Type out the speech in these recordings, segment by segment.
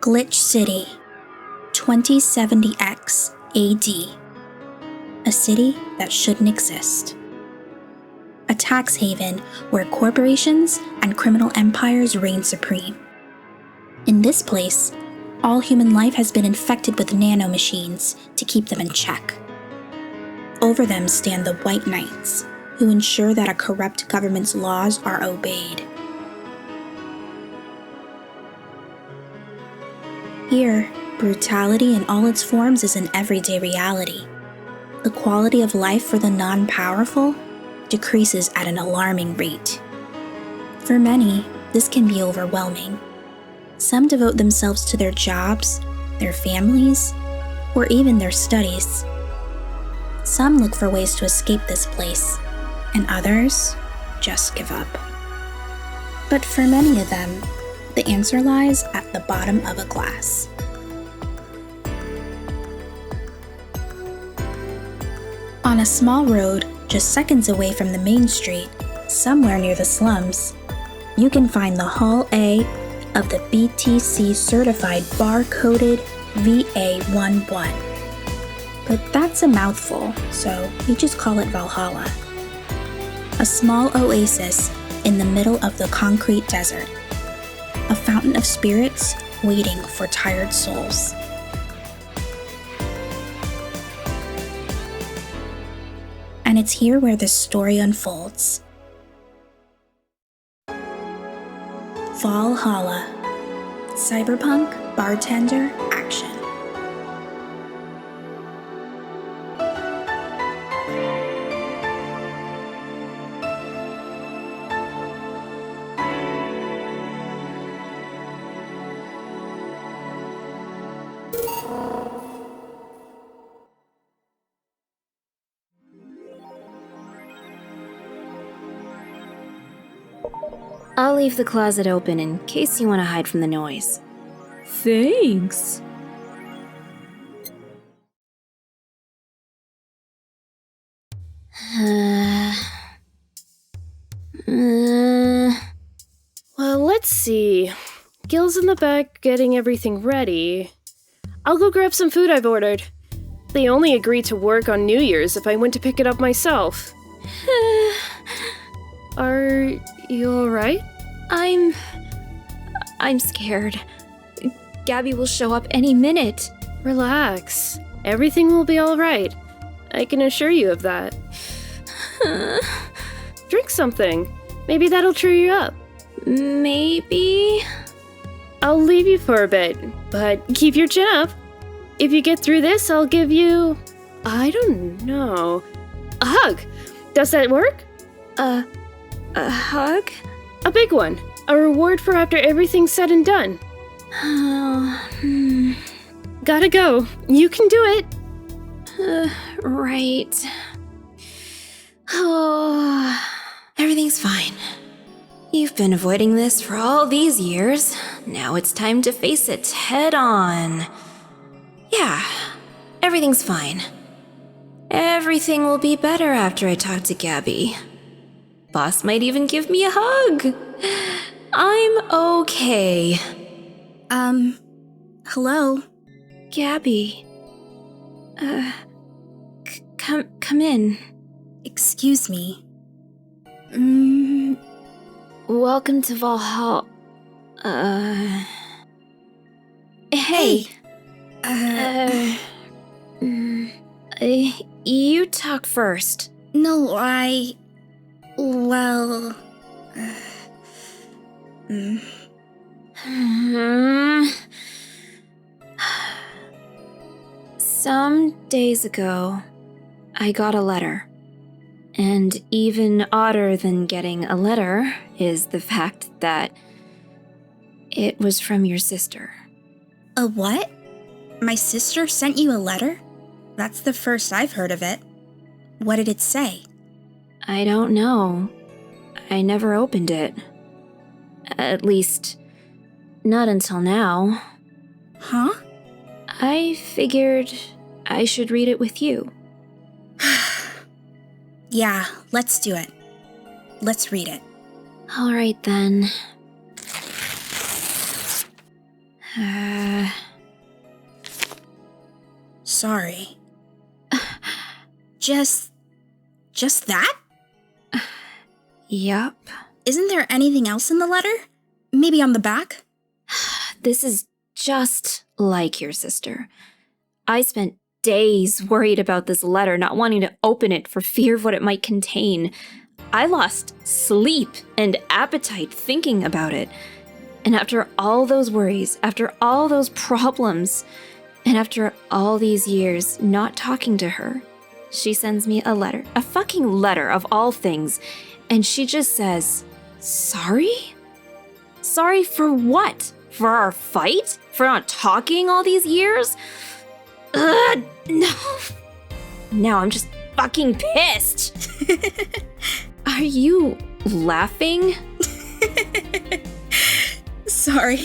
Glitch City, 2070X AD. A city that shouldn't exist. A tax haven where corporations and criminal empires reign supreme. In this place, all human life has been infected with nanomachines to keep them in check. Over them stand the White Knights, who ensure that a corrupt government's laws are obeyed. Here, brutality in all its forms is an everyday reality. The quality of life for the non-powerful decreases at an alarming rate. For many, this can be overwhelming. Some devote themselves to their jobs, their families, or even their studies. Some look for ways to escape this place, and others just give up. But for many of them, the answer lies at the bottom of a glass. On a small road, just seconds away from the main street, somewhere near the slums, you can find the Hall A of the BTC certified bar-coded VA-11. But that's a mouthful, so we just call it Valhalla. A small oasis in the middle of the concrete desert. A fountain of spirits waiting for tired souls. And it's here where this story unfolds. Valhalla, Cyberpunk Bartender Action. I'll leave the closet open in case you want to hide from the noise. Thanks. Well, let's see. Gil's in the back getting everything ready. I'll go grab some food I've ordered. They only agreed to work on New Year's if I went to pick it up myself. Are you alright? I'm scared. Gabby will show up any minute. Relax. Everything will be alright. I can assure you of that. Drink something. Maybe that'll cheer you up. Maybe? I'll leave you for a bit, but keep your chin up. If you get through this, I'll give you... I don't know. A hug. Does that work? A hug? A big one. A reward for after everything's said and done. Gotta go. You can do it. Right. Oh, everything's fine. You've been avoiding this for all these years. Now it's time to face it head on. Yeah, everything's fine. Everything will be better after I talk to Gabby. Boss might even give me a hug. I'm okay. Hello? Gabby. Come in. Excuse me. Welcome to Valhalla. Hey. You talk first. No, well... Some days ago, I got a letter. And even odder than getting a letter is the fact that it was from your sister. A what? My sister sent you a letter? That's the first I've heard of it. What did it say? I don't know. I never opened it. At least, not until now. Huh? I figured I should read it with you. Yeah, let's do it. Let's read it. All right then. Sorry. Just that? Yup. Isn't there anything else in the letter? Maybe on the back? This is just like your sister. I spent days worried about this letter, not wanting to open it for fear of what it might contain. I lost sleep and appetite thinking about it. And after all those worries, after all those problems, and after all these years not talking to her, she sends me a letter, a fucking letter of all things, and she just says, sorry? Sorry for what? For our fight? For not talking all these years? Ugh, no. Now I'm just fucking pissed. Are you laughing? Sorry,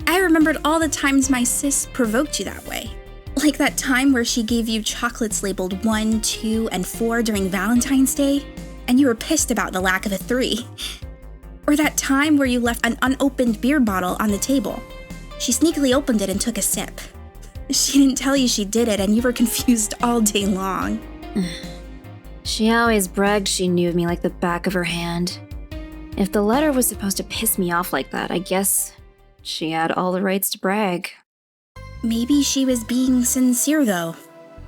I remembered all the times my sis provoked you that way. Like that time where she gave you chocolates labeled 1, 2, and 4 during Valentine's Day, and you were pissed about the lack of a 3. Or that time where you left an unopened beer bottle on the table. She sneakily opened it and took a sip. She didn't tell you she did it, and you were confused all day long. She always bragged she knew me like the back of her hand. If the letter was supposed to piss me off like that, I guess she had all the rights to brag. Maybe she was being sincere, though.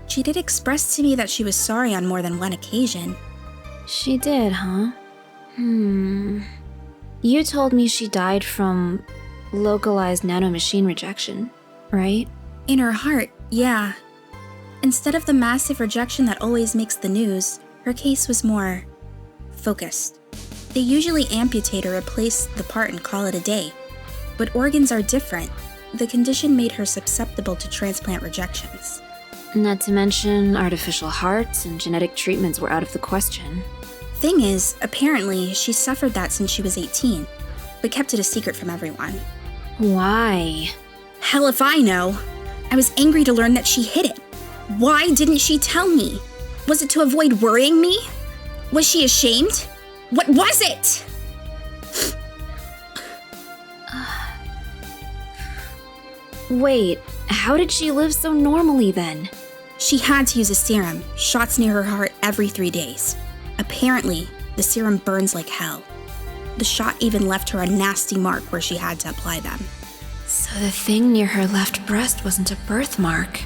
She did express to me that she was sorry on more than one occasion. She did, huh? You told me she died from localized nanomachine rejection, right? In her heart, yeah. Instead of the massive rejection that always makes the news, her case was more focused. They usually amputate or replace the part and call it a day. But organs are different. The condition made her susceptible to transplant rejections. Not to mention artificial hearts and genetic treatments were out of the question. Thing is, apparently, she suffered that since she was 18, but kept it a secret from everyone. Why? Hell if I know. I was angry to learn that she hid it. Why didn't she tell me? Was it to avoid worrying me? Was she ashamed? What was it? Wait, how did she live so normally then? She had to use a serum, shots near her heart every 3 days. Apparently, the serum burns like hell. The shot even left her a nasty mark where she had to apply them. So the thing near her left breast wasn't a birthmark.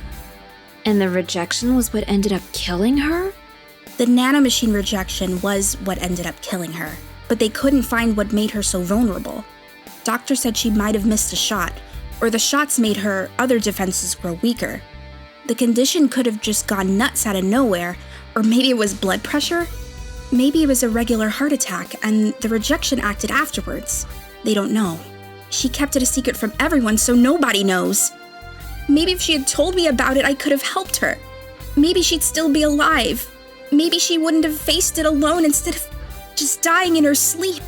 And the rejection was what ended up killing her? The nanomachine rejection was what ended up killing her, but they couldn't find what made her so vulnerable. Doctor said she might have missed a shot, or the shots made her other defenses grow weaker. The condition could have just gone nuts out of nowhere, or maybe it was blood pressure? Maybe it was a regular heart attack, and the rejection acted afterwards. They don't know. She kept it a secret from everyone, so nobody knows. Maybe if she had told me about it, I could have helped her. Maybe she'd still be alive. Maybe she wouldn't have faced it alone instead of just dying in her sleep.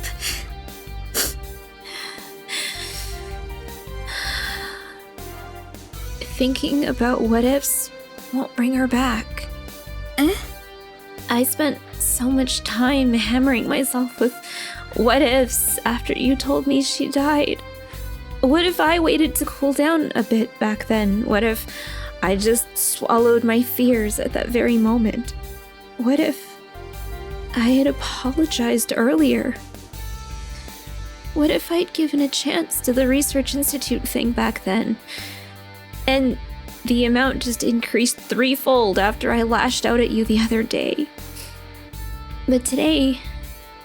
Thinking about what-ifs won't bring her back. I spent so much time hammering myself with what-ifs after you told me she died. What if I waited to cool down a bit back then? What if I just swallowed my fears at that very moment? What if I had apologized earlier? What if I'd given a chance to the Research Institute thing back then? And the amount just increased threefold after I lashed out at you the other day. But today,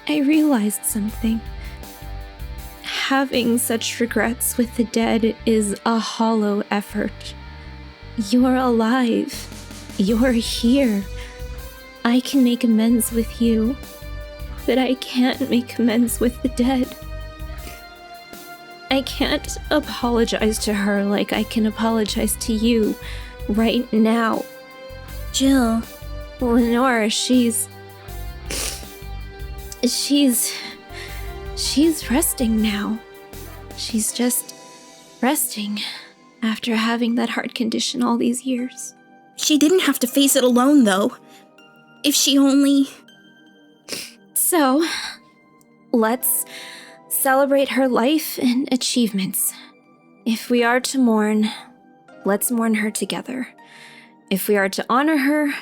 I realized something. Having such regrets with the dead is a hollow effort. You're alive. You're here. I can make amends with you, but I can't make amends with the dead. I can't apologize to her like I can apologize to you right now. Jill. Lenora, she's resting now. She's just resting after having that heart condition all these years. She didn't have to face it alone, though. If she only... So, let's celebrate her life and achievements. If we are to mourn, let's mourn her together. If we are to honor her,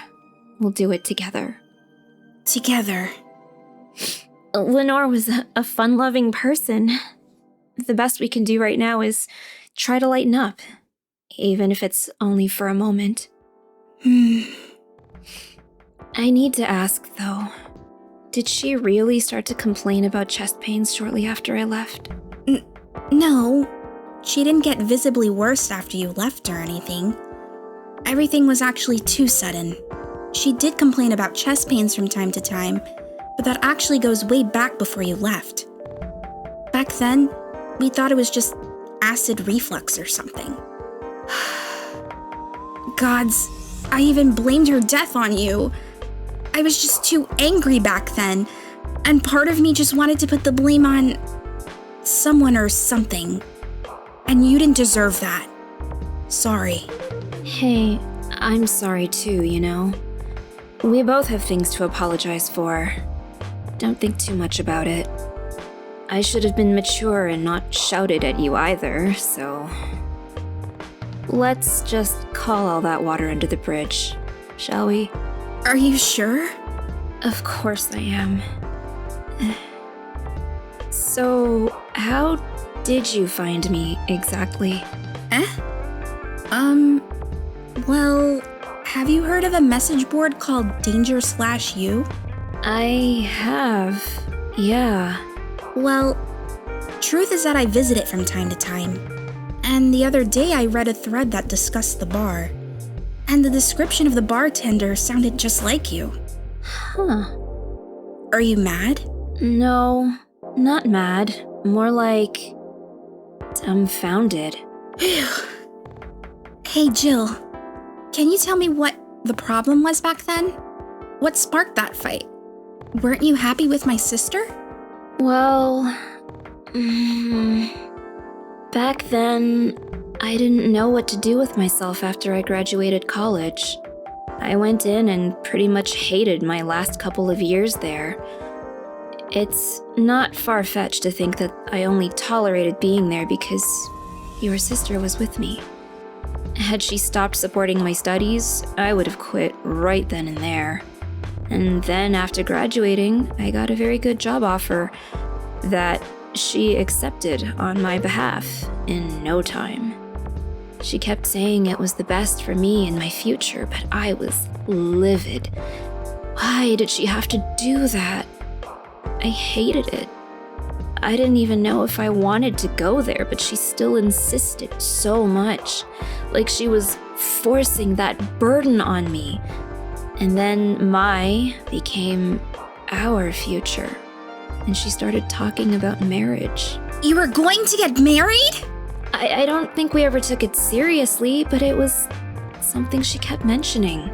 we'll do it together. Together. Lenore was a fun-loving person. The best we can do right now is try to lighten up, even if it's only for a moment. I need to ask, though, did she really start to complain about chest pains shortly after I left? No, she didn't get visibly worse after you left or anything. Everything was actually too sudden. She did complain about chest pains from time to time, but that actually goes way back before you left. Back then, we thought it was just acid reflux or something. Gods, I even blamed her death on you. I was just too angry back then, and part of me just wanted to put the blame on someone or something. And you didn't deserve that. Sorry. Hey, I'm sorry too, you know. We both have things to apologize for. Don't think too much about it. I should have been mature and not shouted at you either, so... Let's just call all that water under the bridge, shall we? Are you sure? Of course I am. So, how did you find me exactly? Well, have you heard of a message board called Danger/You? I have, yeah. Well, truth is that I visit it from time to time. And the other day I read a thread that discussed the bar. And the description of the bartender sounded just like you. Huh. Are you mad? No, not mad. More like... dumbfounded. Hey, Jill. Can you tell me what the problem was back then? What sparked that fight? Weren't you happy with my sister? Well... back then, I didn't know what to do with myself after I graduated college. I went in and pretty much hated my last couple of years there. It's not far-fetched to think that I only tolerated being there because your sister was with me. Had she stopped supporting my studies, I would have quit right then and there. And then after graduating, I got a very good job offer that she accepted on my behalf in no time. She kept saying it was the best for me and my future, but I was livid. Why did she have to do that? I hated it. I didn't even know if I wanted to go there, but she still insisted so much, like she was forcing that burden on me. And then my became our future, and she started talking about marriage. You were going to get married? I don't think we ever took it seriously, but it was something she kept mentioning.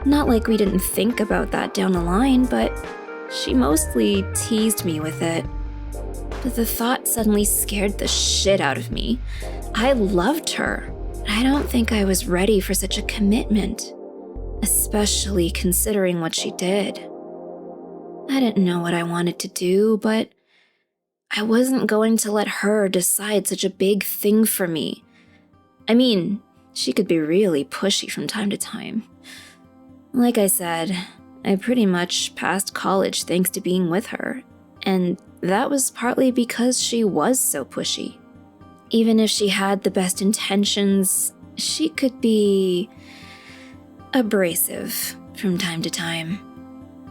Not like we didn't think about that down the line, but she mostly teased me with it. But the thought suddenly scared the shit out of me. I loved her. I don't think I was ready for such a commitment, especially considering what she did. I didn't know what I wanted to do, but I wasn't going to let her decide such a big thing for me. I mean, she could be really pushy from time to time. Like I said, I pretty much passed college thanks to being with her, and that was partly because she was so pushy. Even if she had the best intentions, she could be abrasive from time to time.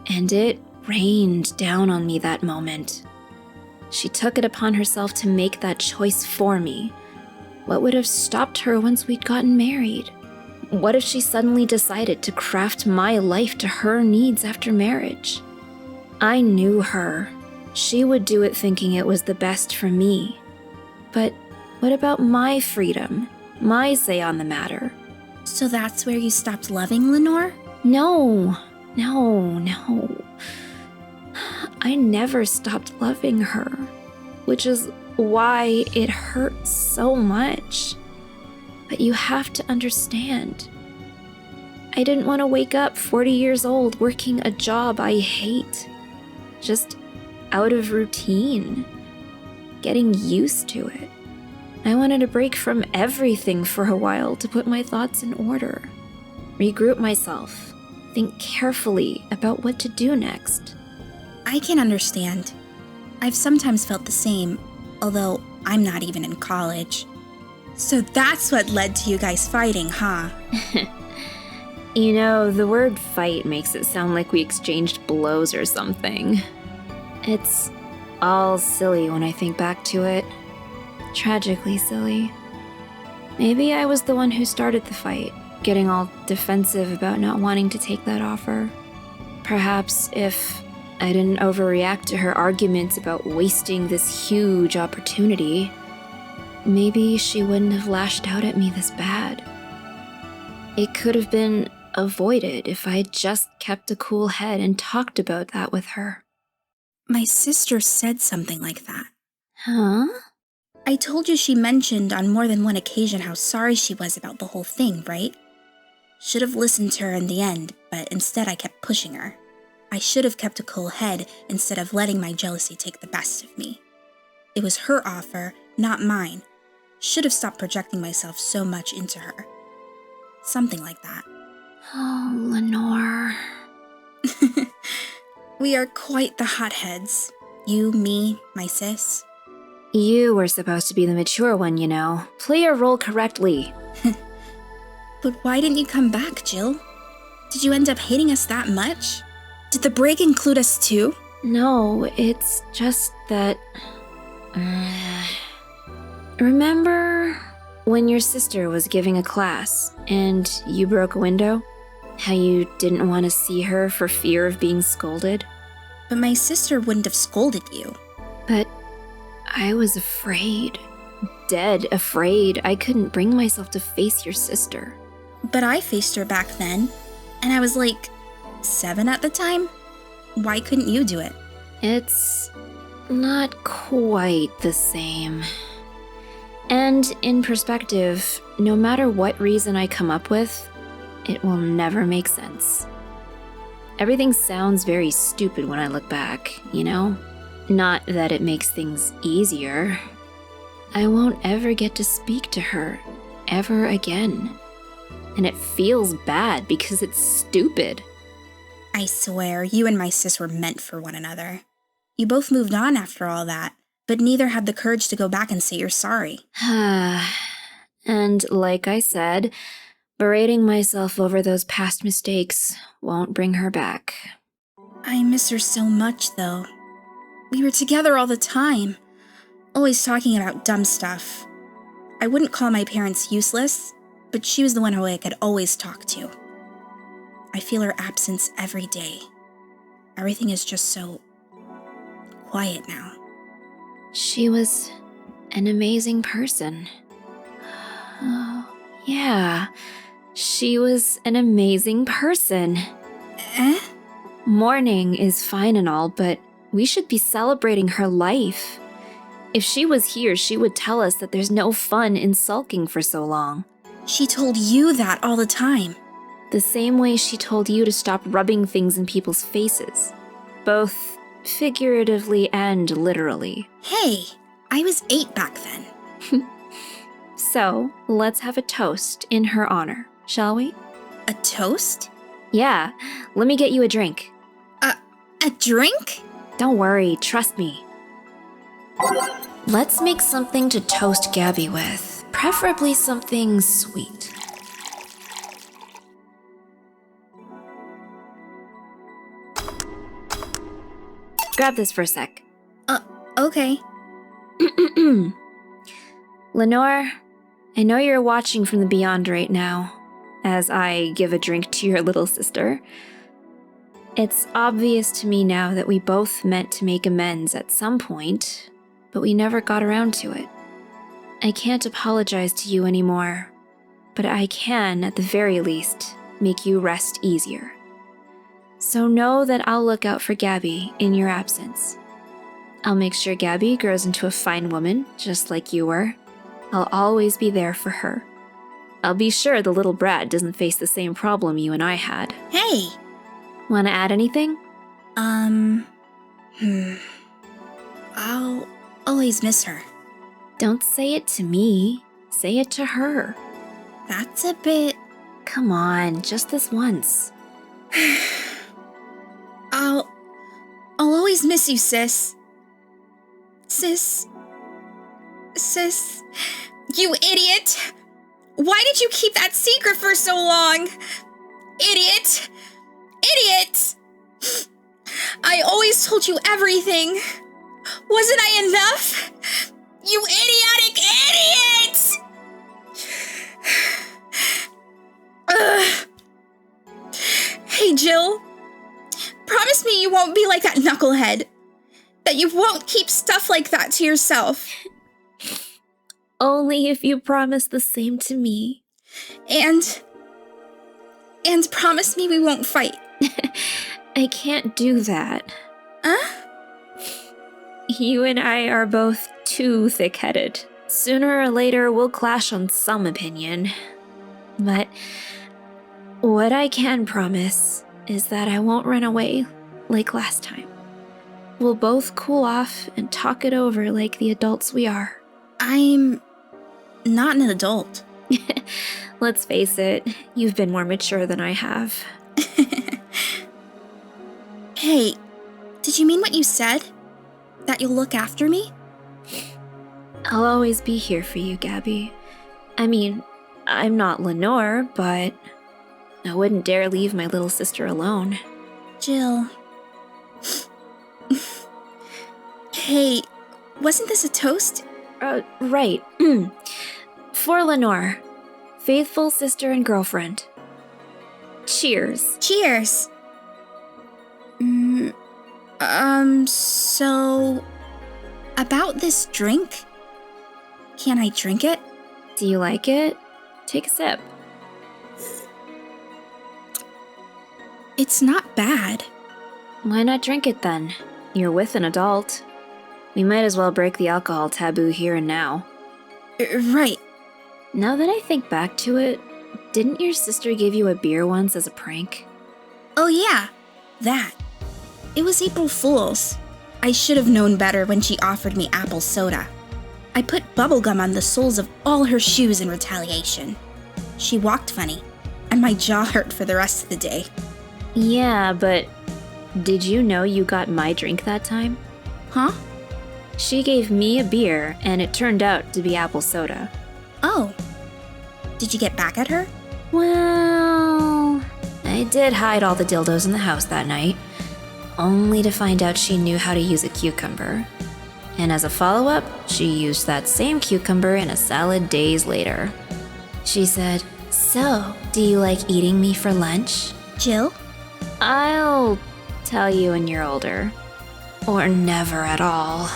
And it rained down on me that moment. She took it upon herself to make that choice for me. What would have stopped her once we'd gotten married? What if she suddenly decided to craft my life to her needs after marriage? I knew her. She would do it thinking it was the best for me. But what about my freedom? My say on the matter? So that's where you stopped loving Lenore? No. I never stopped loving her, which is why it hurts so much. But you have to understand. I didn't want to wake up 40 years old working a job I hate, just out of routine. getting used to it. I wanted a break from everything for a while to put my thoughts in order, regroup myself, think carefully about what to do next. I can understand. I've sometimes felt the same, although I'm not even in college. So that's what led to you guys fighting, huh? You know, the word fight makes it sound like we exchanged blows or something. It's all silly when I think back to it. Tragically silly. Maybe I was the one who started the fight, getting all defensive about not wanting to take that offer. Perhaps if I didn't overreact to her arguments about wasting this huge opportunity, maybe she wouldn't have lashed out at me this bad. It could have been avoided if I had just kept a cool head and talked about that with her. My sister said something like that. Huh? I told you she mentioned on more than one occasion how sorry she was about the whole thing, right? Should have listened to her in the end, but instead I kept pushing her. I should have kept a cool head instead of letting my jealousy take the best of me. It was her offer, not mine. Should have stopped projecting myself so much into her. Something like that. Oh, Lenore. We are quite the hotheads. You, me, my sis. You were supposed to be the mature one, you know. Play your role correctly. But why didn't you come back, Jill? Did you end up hating us that much? Did the break include us too? No, it's just that... Remember when your sister was giving a class and you broke a window? How you didn't want to see her for fear of being scolded? But my sister wouldn't have scolded you. But I was afraid. Dead afraid. I couldn't bring myself to face your sister. But I faced her back then, and I was like 7 at the time. Why couldn't you do it? It's not quite the same. And in perspective, no matter what reason I come up with, it will never make sense. Everything sounds very stupid when I look back, you know? Not that it makes things easier. I won't ever get to speak to her, ever again. And it feels bad because it's stupid. I swear, you and my sis were meant for one another. You both moved on after all that, but neither had the courage to go back and say you're sorry. And like I said, berating myself over those past mistakes won't bring her back. I miss her so much, though. We were together all the time, always talking about dumb stuff. I wouldn't call my parents useless, but she was the one who I could always talk to. I feel her absence every day. Everything is just so quiet now. She was an amazing person. Oh, yeah. She was an amazing person. Eh? Mourning is fine and all, but we should be celebrating her life. If she was here, she would tell us that there's no fun in sulking for so long. She told you that all the time. The same way she told you to stop rubbing things in people's faces. Both figuratively and literally. Hey, I was 8 back then. So, let's have a toast in her honor, shall we? A toast? Yeah, let me get you a drink. A drink? Don't worry, trust me. Let's make something to toast Gabby with, preferably something sweet. Grab this for a sec. Okay. Lenore, I know you're watching from the beyond right now, as I give a drink to your little sister. It's obvious to me now that we both meant to make amends at some point, but we never got around to it. I can't apologize to you anymore, but I can, at the very least, make you rest easier. So know that I'll look out for Gabby in your absence. I'll make sure Gabby grows into a fine woman, just like you were. I'll always be there for her. I'll be sure the little brat doesn't face the same problem you and I had. Hey! Want to add anything? always miss her. Don't say it to me. Say it to her. That's a bit... Come on, just this once. I'll always miss you, sis. Sis, you idiot! Why did you keep that secret for so long? Idiot! I always told you everything. Wasn't I enough? You idiotic idiot! Hey, Jill. Promise me you won't be like that knucklehead. That you won't keep stuff like that to yourself. Only if you promise the same to me. And promise me we won't fight. I can't do that. Huh? You and I are both too thick-headed. Sooner or later, we'll clash on some opinion. But what I can promise is that I won't run away like last time. We'll both cool off and talk it over like the adults we are. I'm not an adult. Let's face it, you've been more mature than I have. Hey, did you mean what you said? That you'll look after me? I'll always be here for you, Gabby. I mean, I'm not Lenore, but I wouldn't dare leave my little sister alone. Jill. Hey, wasn't this a toast? Right. For Lenore, faithful sister and girlfriend. Cheers. Cheers. So... About this drink? Can I drink it? Do you like it? Take a sip. It's not bad. Why not drink it then? You're with an adult. We might as well break the alcohol taboo here and now. Right. Now that I think back to it, didn't your sister give you a beer once as a prank? Oh yeah, that. It was April Fool's. I should have known better when she offered me apple soda. I put bubblegum on the soles of all her shoes in retaliation. She walked funny, and my jaw hurt for the rest of the day. Yeah, but did you know you got my drink that time? Huh? She gave me a beer, and it turned out to be apple soda. Oh. Did you get back at her? Well, I did hide all the dildos in the house that night, only to find out she knew how to use a cucumber. And as a follow-up, she used that same cucumber in a salad days later. She said, "So, do you like eating me for lunch?" Jill? I'll tell you when you're older. Or never at all.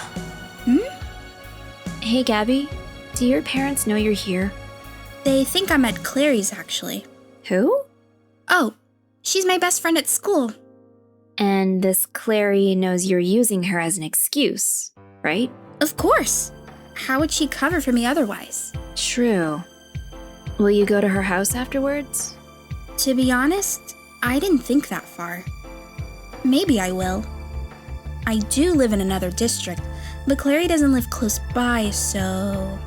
Hey, Gabby, do your parents know you're here? They think I'm at Clary's, actually. Who? Oh, she's my best friend at school. And this Clary knows you're using her as an excuse, right? Of course. How would she cover for me otherwise? True. Will you go to her house afterwards? To be honest, I didn't think that far. Maybe I will. I do live in another district, but Clary doesn't live close by, so...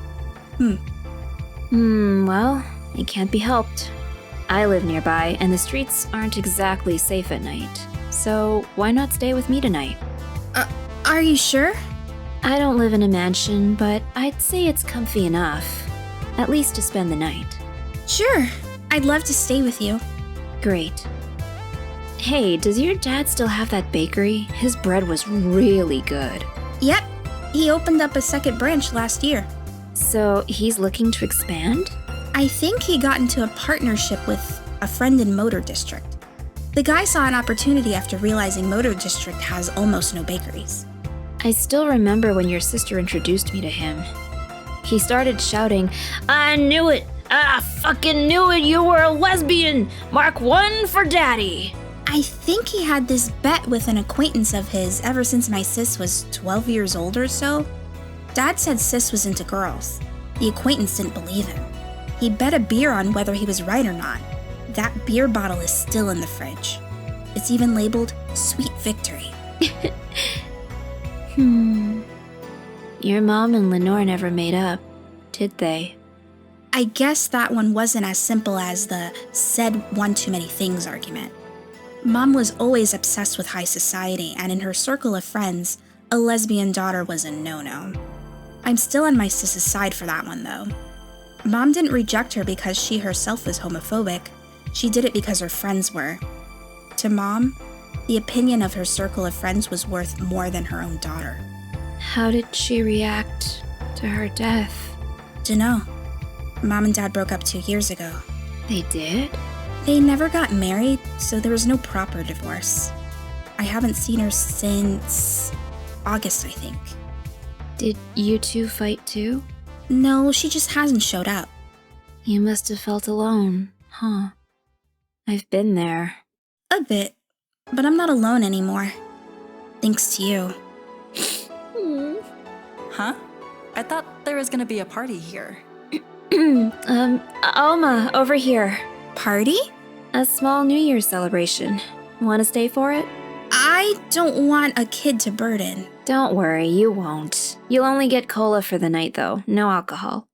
Well, it can't be helped. I live nearby, and the streets aren't exactly safe at night. So why not stay with me tonight? Are you sure? I don't live in a mansion, but I'd say it's comfy enough. At least to spend the night. Sure. I'd love to stay with you. Great. Hey, does your dad still have that bakery? His bread was really good. Yep. He opened up a second branch last year. So he's looking to expand? I think he got into a partnership with a friend in Motor District. The guy saw an opportunity after realizing Motor District has almost no bakeries. I still remember when your sister introduced me to him. He started shouting, "I knew it! I fucking knew it! You were a lesbian! Mark 1 for daddy!" I think he had this bet with an acquaintance of his ever since my sis was 12 years old or so. Dad said sis was into girls. The acquaintance didn't believe him. He bet a beer on whether he was right or not. That beer bottle is still in the fridge. It's even labeled Sweet Victory. Your mom and Lenore never made up, did they? I guess that one wasn't as simple as the said one too many things argument. Mom was always obsessed with high society, and in her circle of friends, a lesbian daughter was a no-no. I'm still on my sis's side for that one, though. Mom didn't reject her because she herself was homophobic. She did it because her friends were. To Mom, the opinion of her circle of friends was worth more than her own daughter. How did she react to her death? Dunno. Mom and Dad broke up 2 years ago. They did? They never got married, so there was no proper divorce. I haven't seen her since August, I think. Did you two fight too? No, she just hasn't showed up. You must have felt alone, huh? I've been there. A bit, but I'm not alone anymore. Thanks to you. Huh? I thought there was gonna be a party here. Alma, over here. Party? A small New Year's celebration. Want to stay for it? I don't want a kid to burden. Don't worry, you won't. You'll only get cola for the night, though. No alcohol.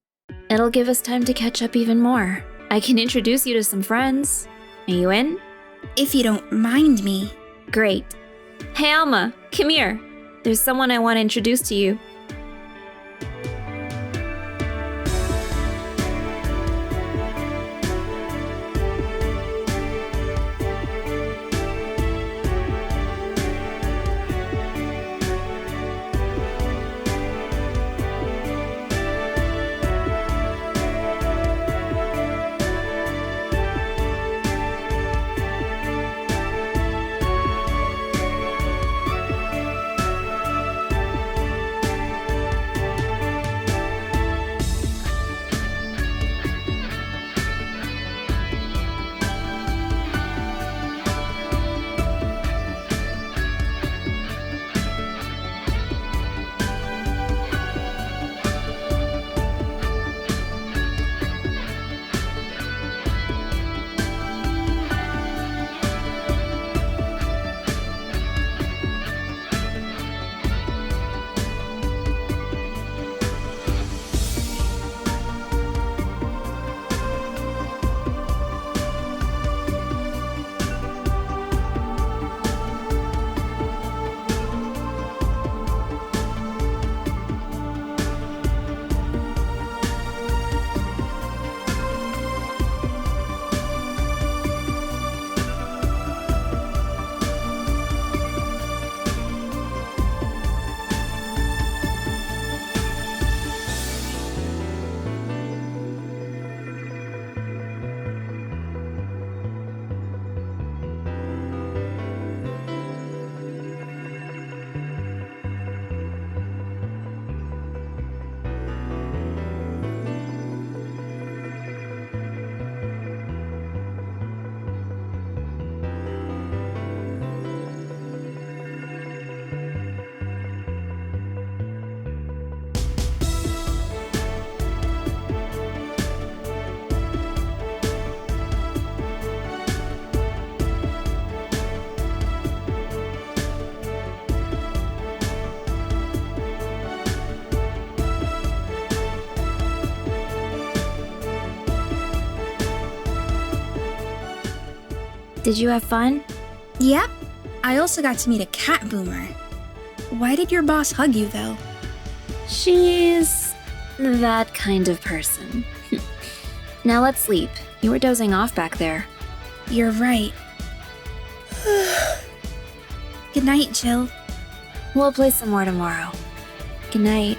It'll give us time to catch up even more. I can introduce you to some friends. Are you in? If you don't mind me. Great. Hey, Alma, come here. There's someone I want to introduce to you. Did you have fun? Yep. I also got to meet a cat boomer. Why did your boss hug you, though? She's that kind of person. Now let's sleep. You were dozing off back there. You're right. Good night, Jill. We'll play some more tomorrow. Good night.